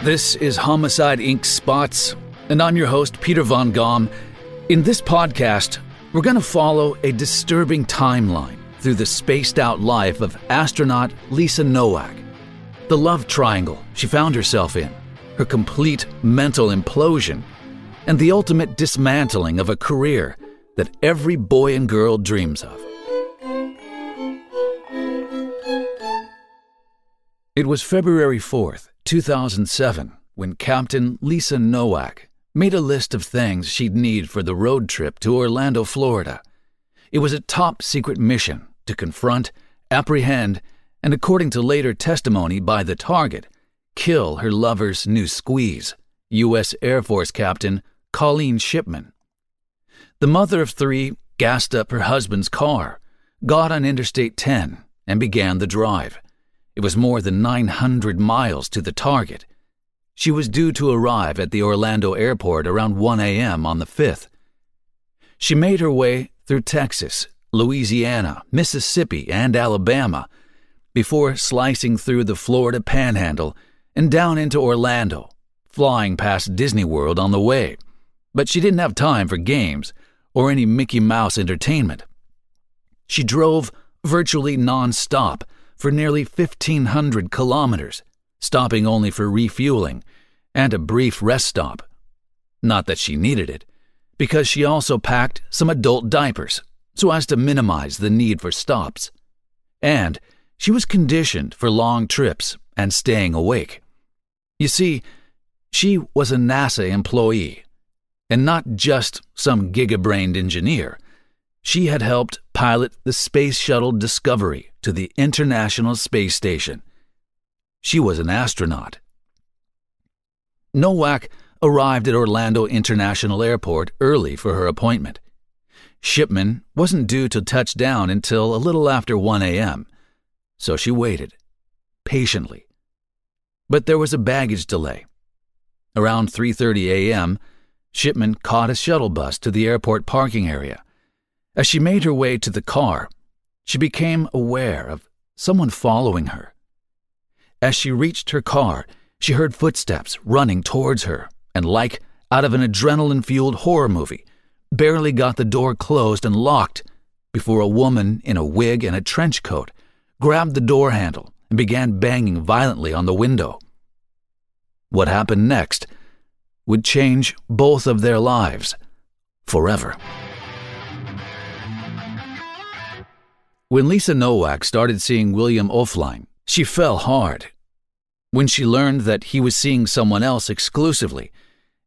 This is Homicide Inc. Spots, and I'm your host, Peter Von Gom. In this podcast, we're going to follow a disturbing timeline through the spaced-out life of astronaut Lisa Nowak, the love triangle she found herself in, her complete mental implosion, and the ultimate dismantling of a career that every boy and girl dreams of. It was February 4th, 2007, when Captain Lisa Nowak made a list of things she'd need for the road trip to Orlando, Florida. It was a top-secret mission to confront, apprehend, and according to later testimony by the target, kill her lover's new squeeze, U.S. Air Force Captain Colleen Shipman. The mother of three gassed up her husband's car, got on Interstate 10, and began the drive. It was more than 900 miles to the target. She was due to arrive at the Orlando airport around 1 a.m. on the 5th. She made her way through Texas, Louisiana, Mississippi, and Alabama before slicing through the Florida Panhandle and down into Orlando, flying past Disney World on the way. But she didn't have time for games or any Mickey Mouse entertainment. She drove virtually non-stop for nearly 1,500 kilometers, stopping only for refueling and a brief rest stop. Not that she needed it, because she also packed some adult diapers so as to minimize the need for stops. And she was conditioned for long trips and staying awake. You see, she was a NASA employee, and not just some giga-brained engineer. She had helped pilot the Space Shuttle Discovery to the International Space Station. She was an astronaut. Nowak arrived at Orlando International Airport early for her appointment. Shipman wasn't due to touch down until a little after 1 a.m., so she waited, patiently. But there was a baggage delay. Around 3:30 a.m., Shipman caught a shuttle bus to the airport parking area. As she made her way to the car, she became aware of someone following her. As she reached her car, she heard footsteps running towards her and, like out of an adrenaline-fueled horror movie, barely got the door closed and locked before a woman in a wig and a trench coat grabbed the door handle and began banging violently on the window. What happened next would change both of their lives forever. When Lisa Nowak started seeing William offline, she fell hard. When she learned that he was seeing someone else exclusively,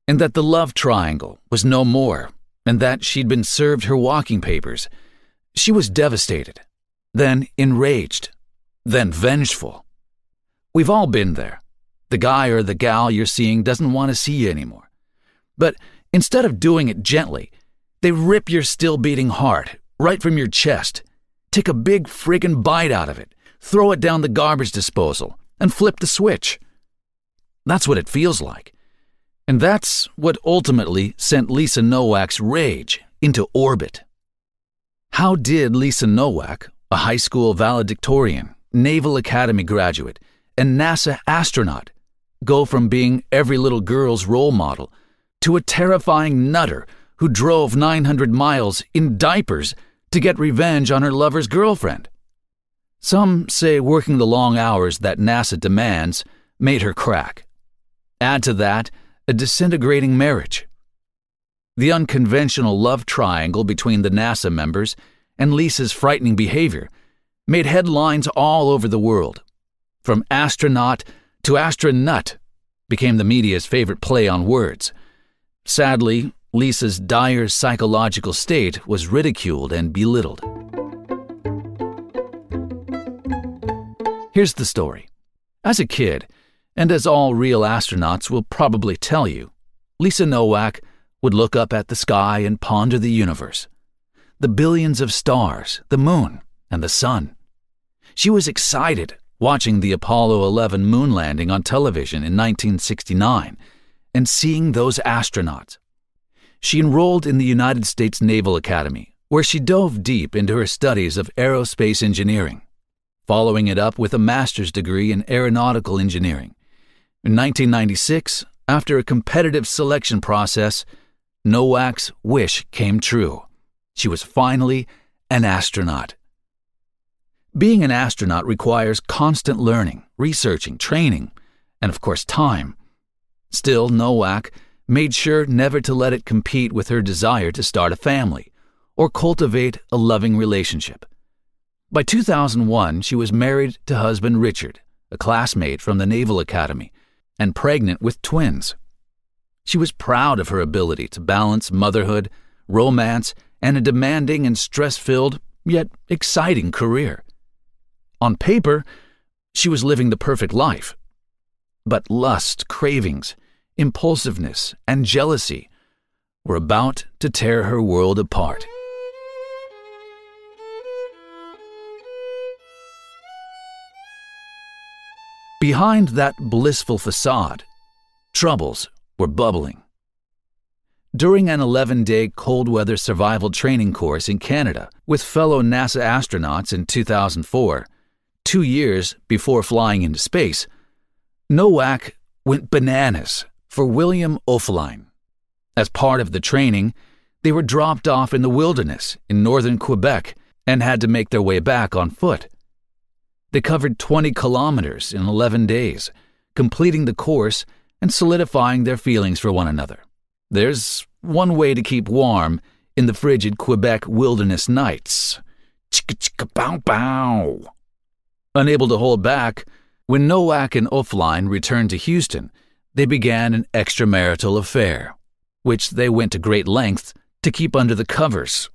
and that the love triangle was no more, and that she'd been served her walking papers, she was devastated, then enraged, then vengeful. We've all been there. The guy or the gal you're seeing doesn't want to see you anymore. But instead of doing it gently, they rip your still-beating heart right from your chest, take a big friggin' bite out of it, throw it down the garbage disposal, and flip the switch. That's what it feels like. And that's what ultimately sent Lisa Nowak's rage into orbit. How did Lisa Nowak, a high school valedictorian, Naval Academy graduate, and NASA astronaut, go from being every little girl's role model to a terrifying nutter who drove 900 miles in diapers to get revenge on her lover's girlfriend? Some say working the long hours that NASA demands made her crack. Add to that a disintegrating marriage. The unconventional love triangle between the NASA members and Lisa's frightening behavior made headlines all over the world. From astronaut to astronut became the media's favorite play on words. Sadly, Lisa's dire psychological state was ridiculed and belittled. Here's the story. As a kid, and as all real astronauts will probably tell you, Lisa Nowak would look up at the sky and ponder the universe, the billions of stars, the moon, and the sun. She was excited watching the Apollo 11 moon landing on television in 1969 and seeing those astronauts. She enrolled in the United States Naval Academy, where she dove deep into her studies of aerospace engineering, following it up with a master's degree in aeronautical engineering. In 1996, after a competitive selection process, Nowak's wish came true. She was finally an astronaut. Being an astronaut requires constant learning, researching, training, and of course time. Still, Nowak made sure never to let it compete with her desire to start a family or cultivate a loving relationship. By 2001, she was married to husband Richard, a classmate from the Naval Academy, and pregnant with twins. She was proud of her ability to balance motherhood, romance, and a demanding and stress-filled, yet exciting career. On paper, she was living the perfect life. But lust, cravings, impulsiveness, and jealousy were about to tear her world apart. Behind that blissful facade, troubles were bubbling. During an 11-day cold-weather survival training course in Canada with fellow NASA astronauts in 2004, 2 years before flying into space, Nowak went bananas for William O'Flynn. As part of the training, they were dropped off in the wilderness in northern Quebec and had to make their way back on foot. They covered 20 kilometers in 11 days, completing the course and solidifying their feelings for one another. There's one way to keep warm in the frigid Quebec wilderness nights. Chicka-chicka-bow-bow. Unable to hold back, when Nowak and O'Flynn returned to Houston, they began an extramarital affair, which they went to great lengths to keep under the covers.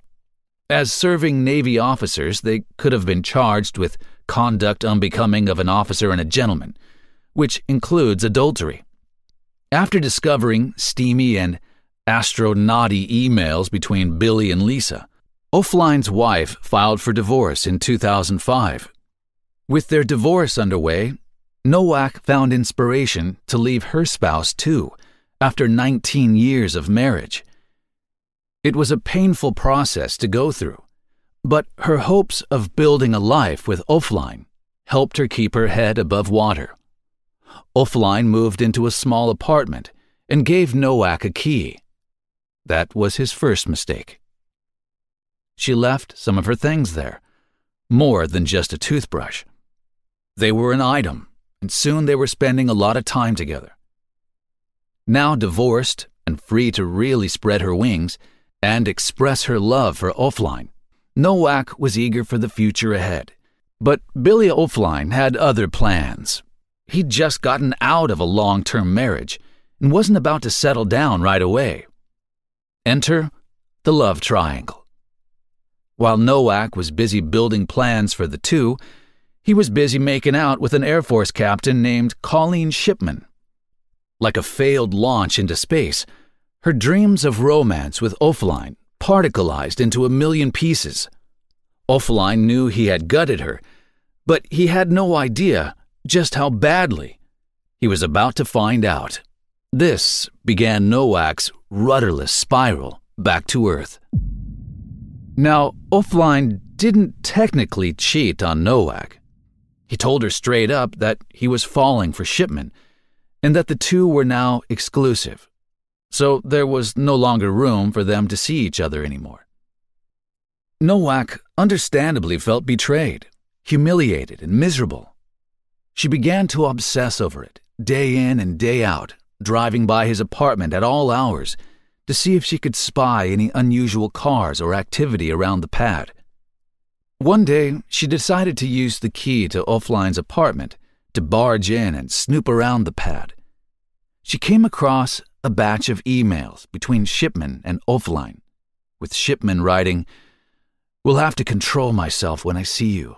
As serving Navy officers, they could have been charged with conduct unbecoming of an officer and a gentleman, which includes adultery. After discovering steamy and astronauty emails between Billy and Lisa, O'Flynn's wife filed for divorce in 2005. With their divorce underway, Nowak found inspiration to leave her spouse too, after 19 years of marriage. It was a painful process to go through, but her hopes of building a life with O'Flynn helped her keep her head above water. O'Flynn moved into a small apartment and gave Nowak a key. That was his first mistake. She left some of her things there, more than just a toothbrush. They were an item, and soon they were spending a lot of time together. Now divorced and free to really spread her wings and express her love for O'Flynn, Nowak was eager for the future ahead. But Billy O'Flynn had other plans. He'd just gotten out of a long-term marriage and wasn't about to settle down right away. Enter the love triangle. While Nowak was busy building plans for the two, he was busy making out with an Air Force captain named Colleen Shipman. Like a failed launch into space, her dreams of romance with O'Flynn particleized into a million pieces. O'Flynn knew he had gutted her, but he had no idea just how badly. He was about to find out. This began Nowak's rudderless spiral back to Earth. Now, O'Flynn didn't technically cheat on Nowak. He told her straight up that he was falling for Shipman and that the two were now exclusive, so there was no longer room for them to see each other anymore. Nowak understandably felt betrayed, humiliated, and miserable. She began to obsess over it, day in and day out, driving by his apartment at all hours to see if she could spy any unusual cars or activity around the pad. One day, she decided to use the key to O'Flynn's apartment to barge in and snoop around the pad. She came across a batch of emails between Shipman and O'Flynn, with Shipman writing, "Will have to control myself when I see you.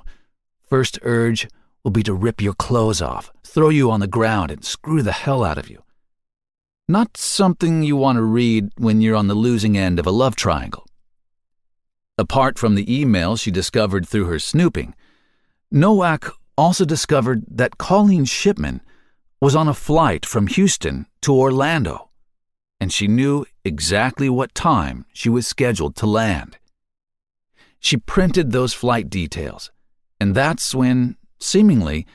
First urge will be to rip your clothes off, throw you on the ground, and screw the hell out of you." Not something you want to read when you're on the losing end of a love triangle. Apart from the emails she discovered through her snooping, Nowak also discovered that Colleen Shipman was on a flight from Houston to Orlando, and she knew exactly what time she was scheduled to land. She printed those flight details, and that's when, seemingly,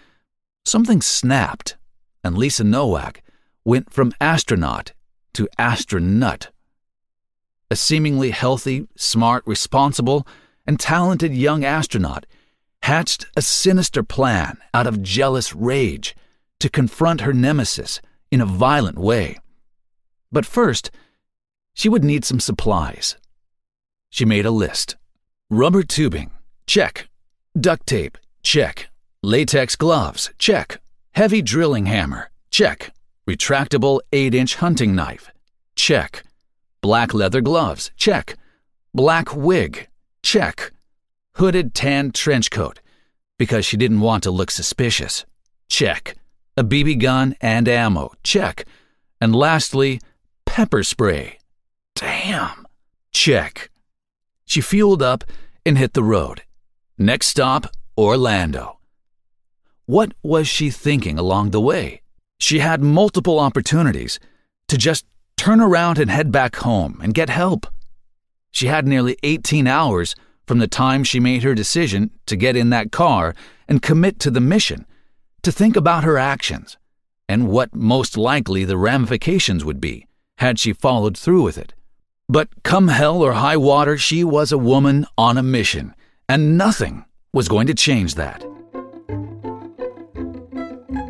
something snapped and Lisa Nowak went from astronaut to astronaut. A seemingly healthy, smart, responsible, and talented young astronaut hatched a sinister plan out of jealous rage to confront her nemesis in a violent way. But first, she would need some supplies. She made a list. Rubber tubing, check. Duct tape, check. Latex gloves, check. Heavy drilling hammer, check. Retractable 8-inch hunting knife, check. Black leather gloves, check. Black wig, check. Hooded tan trench coat, because she didn't want to look suspicious, check. A BB gun and ammo, check. And lastly, pepper spray. Damn, check. She fueled up and hit the road. Next stop, Orlando. What was she thinking along the way? She had multiple opportunities to just turn around and head back home and get help. She had nearly 18 hours from the time she made her decision to get in that car and commit to the mission, to think about her actions and what most likely the ramifications would be had she followed through with it. But come hell or high water, she was a woman on a mission, and nothing was going to change that.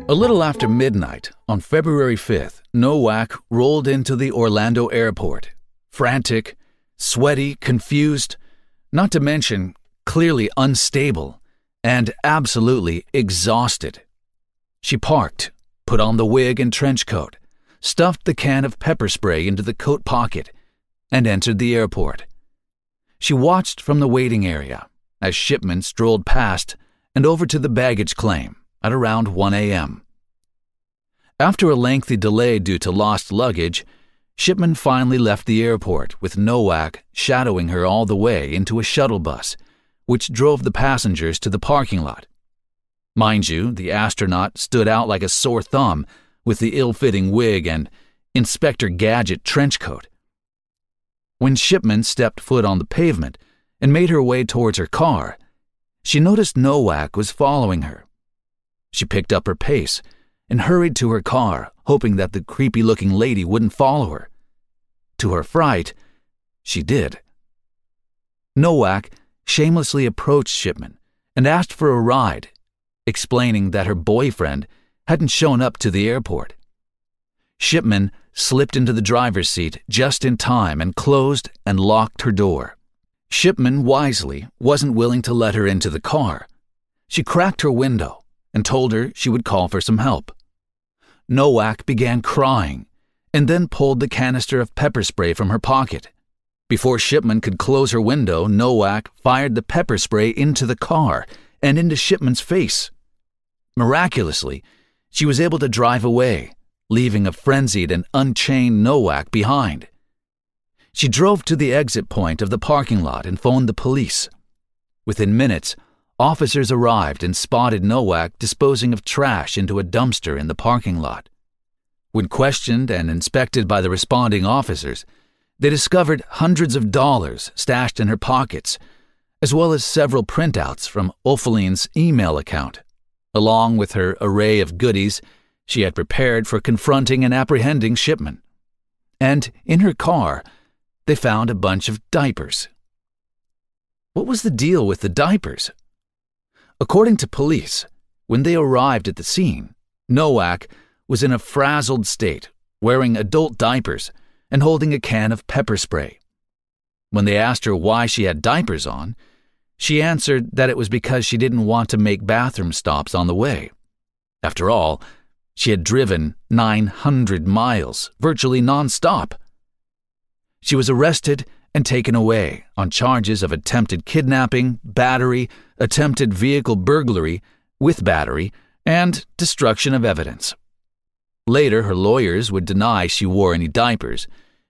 A little after midnight on February 5th, Nowak rolled into the Orlando airport, frantic, sweaty, confused, not to mention clearly unstable, and absolutely exhausted. She parked, put on the wig and trench coat, stuffed the can of pepper spray into the coat pocket, and entered the airport. She watched from the waiting area as Shipman strolled past and over to the baggage claim at around 1 a.m. After a lengthy delay due to lost luggage, Shipman finally left the airport with Nowak shadowing her all the way into a shuttle bus, which drove the passengers to the parking lot. Mind you, the astronaut stood out like a sore thumb with the ill-fitting wig and Inspector Gadget trench coat. When Shipman stepped foot on the pavement and made her way towards her car, she noticed Nowak was following her. She picked up her pace and hurried to her car, hoping that the creepy-looking lady wouldn't follow her. To her fright, she did. Nowak shamelessly approached Shipman and asked for a ride, explaining that her boyfriend hadn't shown up to the airport. Shipman slipped into the driver's seat just in time and closed and locked her door. Shipman wisely wasn't willing to let her into the car. She cracked her window and told her she would call for some help. Nowak began crying and then pulled the canister of pepper spray from her pocket. Before Shipman could close her window, Nowak fired the pepper spray into the car and into Shipman's face. Miraculously, she was able to drive away, leaving a frenzied and unchained Nowak behind. She drove to the exit point of the parking lot and phoned the police. Within minutes, officers arrived and spotted Nowak disposing of trash into a dumpster in the parking lot. When questioned and inspected by the responding officers, they discovered hundreds of dollars stashed in her pockets, as well as several printouts from Ophelin's email account, along with her array of goodies she had prepared for confronting and apprehending Shipman. And in her car, they found a bunch of diapers. What was the deal with the diapers? According to police, when they arrived at the scene, Nowak was in a frazzled state, wearing adult diapers and holding a can of pepper spray. When they asked her why she had diapers on, she answered that it was because she didn't want to make bathroom stops on the way. After all, she had driven 900 miles, virtually non-stop. She was arrested and taken away on charges of attempted kidnapping, battery, attempted vehicle burglary with battery, and destruction of evidence. Later, her lawyers would deny she wore any diapers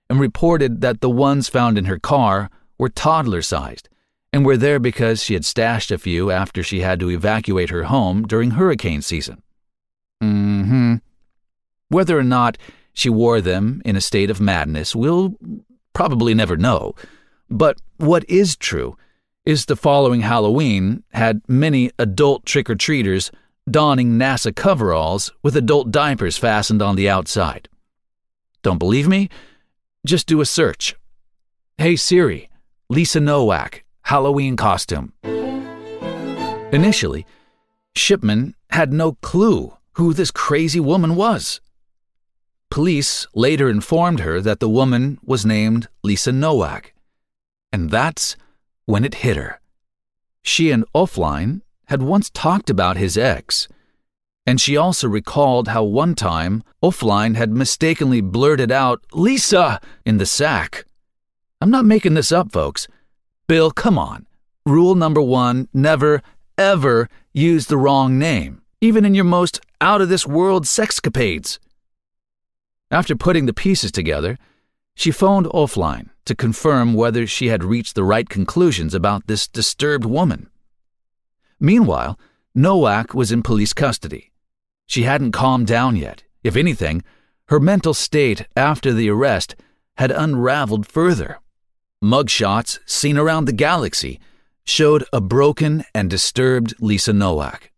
and reported that the ones found in her car were toddler-sized and were there because she had stashed a few after she had to evacuate her home during hurricane season. Whether or not she wore them in a state of madness, we'll probably never know. But what is true is the following Halloween had many adult trick-or-treaters donning NASA coveralls with adult diapers fastened on the outside. Don't believe me? Just do a search. Hey Siri, Lisa Nowak, Halloween costume. Initially, Shipman had no clue who this crazy woman was. Police later informed her that the woman was named Lisa Nowak, and that's when it hit her. She and Offline had once talked about his ex, and she also recalled how one time Offline had mistakenly blurted out, "Lisa!" in the sack. I'm not making this up, folks. Bill, come on. Rule number 1, never, ever use the wrong name, even in your most out-of-this-world sexcapades. After putting the pieces together, she phoned Offline to confirm whether she had reached the right conclusions about this disturbed woman. Meanwhile, Nowak was in police custody. She hadn't calmed down yet. If anything, her mental state after the arrest had unraveled further. Mugshots seen around the galaxy showed a broken and disturbed Lisa Nowak.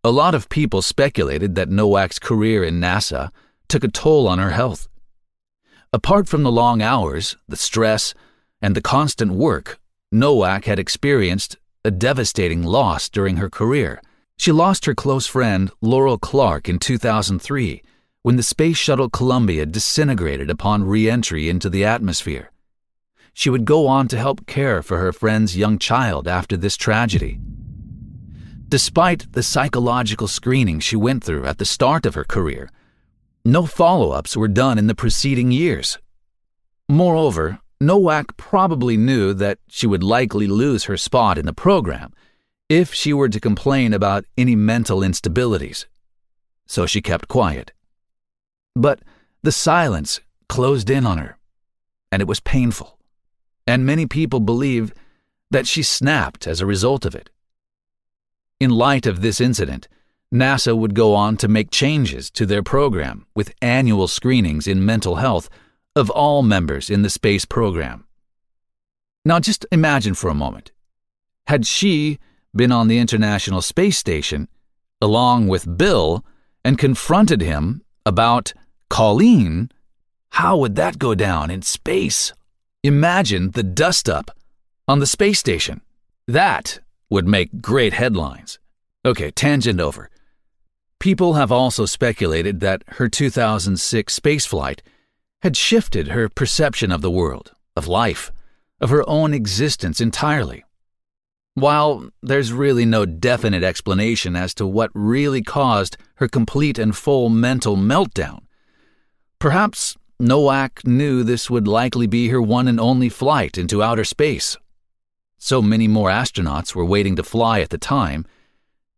A lot of people speculated that Nowak's career in NASA took a toll on her health. Apart from the long hours, the stress, and the constant work, Nowak had experienced a devastating loss during her career. She lost her close friend Laurel Clark in 2003 when the Space Shuttle Columbia disintegrated upon re-entry into the atmosphere. She would go on to help care for her friend's young child after this tragedy. Despite the psychological screening she went through at the start of her career, no follow-ups were done in the preceding years. Moreover, Nowak probably knew that she would likely lose her spot in the program if she were to complain about any mental instabilities, so she kept quiet. But the silence closed in on her, and it was painful, and many people believe that she snapped as a result of it. In light of this incident, NASA would go on to make changes to their program with annual screenings in mental health of all members in the space program. Now just imagine for a moment. Had she been on the International Space Station along with Bill and confronted him about Colleen, how would that go down in space? Imagine the dust-up on the space station. That would make great headlines. Okay, tangent over. People have also speculated that her 2006 spaceflight had shifted her perception of the world, of life, of her own existence entirely. While there's really no definite explanation as to what really caused her complete and full mental meltdown, perhaps Nowak knew this would likely be her one and only flight into outer space. So many more astronauts were waiting to fly at the time,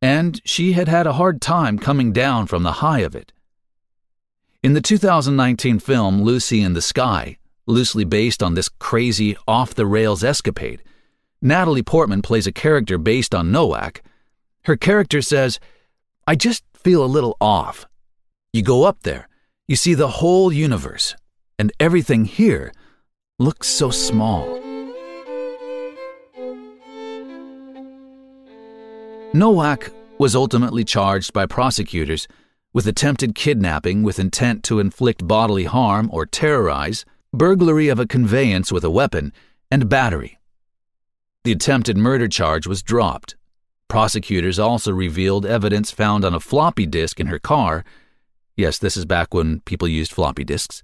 and she had had a hard time coming down from the high of it. In the 2019 film Lucy in the Sky, loosely based on this crazy off-the-rails escapade, Natalie Portman plays a character based on Nowak. Her character says, "I just feel a little off. You go up there, you see the whole universe, and everything here looks so small." Nowak was ultimately charged by prosecutors with attempted kidnapping with intent to inflict bodily harm or terrorize, burglary of a conveyance with a weapon, and battery. The attempted murder charge was dropped. Prosecutors also revealed evidence found on a floppy disk in her car. Yes, this is back when people used floppy disks,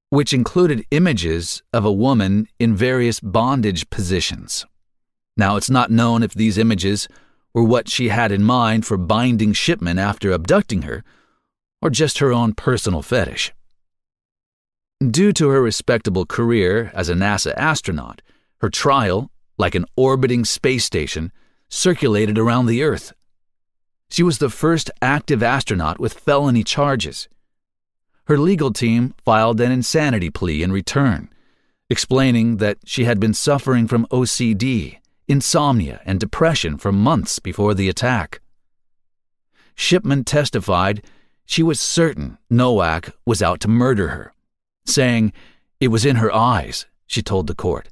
which included images of a woman in various bondage positions. Now, it's not known if these images were what she had in mind for binding Shipman after abducting her, or just her own personal fetish. Due to her respectable career as a NASA astronaut, her trial, like an orbiting space station, circulated around the Earth. She was the first active astronaut with felony charges. Her legal team filed an insanity plea in return, explaining that she had been suffering from OCD, insomnia, and depression for months before the attack. Shipman testified she was certain Nowak was out to murder her, saying it was in her eyes, she told the court,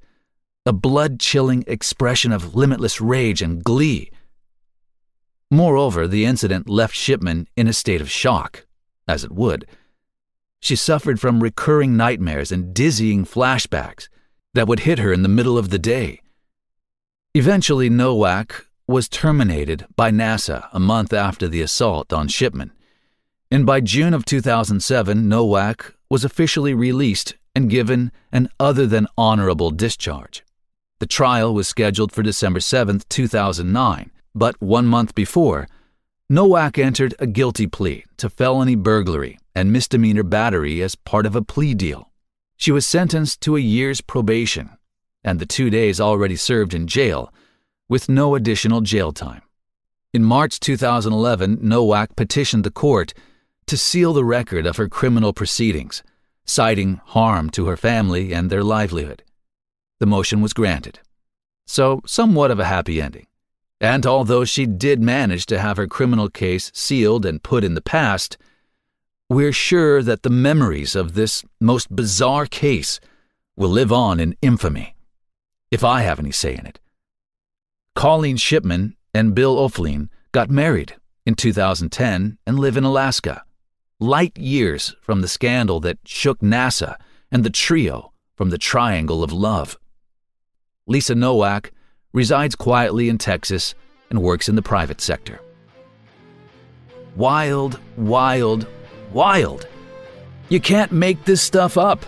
a blood-chilling expression of limitless rage and glee. Moreover, the incident left Shipman in a state of shock, as it would. She suffered from recurring nightmares and dizzying flashbacks that would hit her in the middle of the day. Eventually, Nowak was terminated by NASA a month after the assault on Shipman, and by June of 2007, Nowak was officially released and given an other-than-honorable discharge. The trial was scheduled for December 7, 2009, but 1 month before, Nowak entered a guilty plea to felony burglary and misdemeanor battery as part of a plea deal. She was sentenced to a year's probation and the 2 days already served in jail, with no additional jail time. In March 2011, Nowak petitioned the court to seal the record of her criminal proceedings, citing harm to her family and their livelihood. The motion was granted. So, somewhat of a happy ending. And although she did manage to have her criminal case sealed and put in the past, we're sure that the memories of this most bizarre case will live on in infamy, if I have any say in it. Colleen Shipman and Bill O'Flynn got married in 2010 and live in Alaska, light years from the scandal that shook NASA and the trio from the Triangle of Love. Lisa Nowak resides quietly in Texas and works in the private sector. Wild, wild, wild. You can't make this stuff up.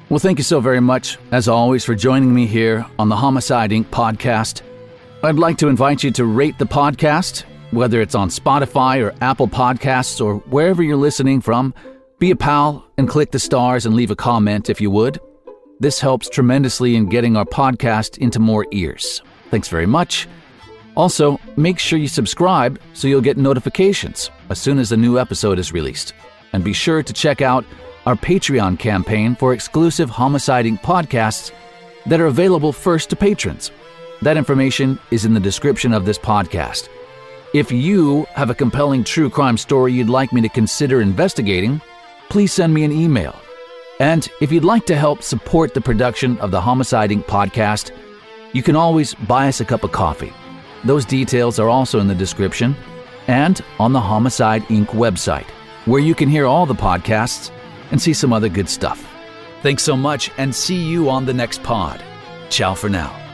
Well, thank you so very much, as always, for joining me here on the Homicide Inc. podcast. I'd like to invite you to rate the podcast, whether it's on Spotify or Apple Podcasts or wherever you're listening from. Be a pal and click the stars and leave a comment if you would. This helps tremendously in getting our podcast into more ears. Thanks very much. Also, make sure you subscribe so you'll get notifications as soon as a new episode is released. And be sure to check out our Patreon campaign for exclusive Homicide Inc. podcasts that are available first to patrons. That information is in the description of this podcast. If you have a compelling true crime story you'd like me to consider investigating, please send me an email. And if you'd like to help support the production of the Homicide Inc. podcast, you can always buy us a cup of coffee. Those details are also in the description and on the Homicide Inc. website, where you can hear all the podcasts and see some other good stuff. Thanks so much, and see you on the next pod. Ciao for now.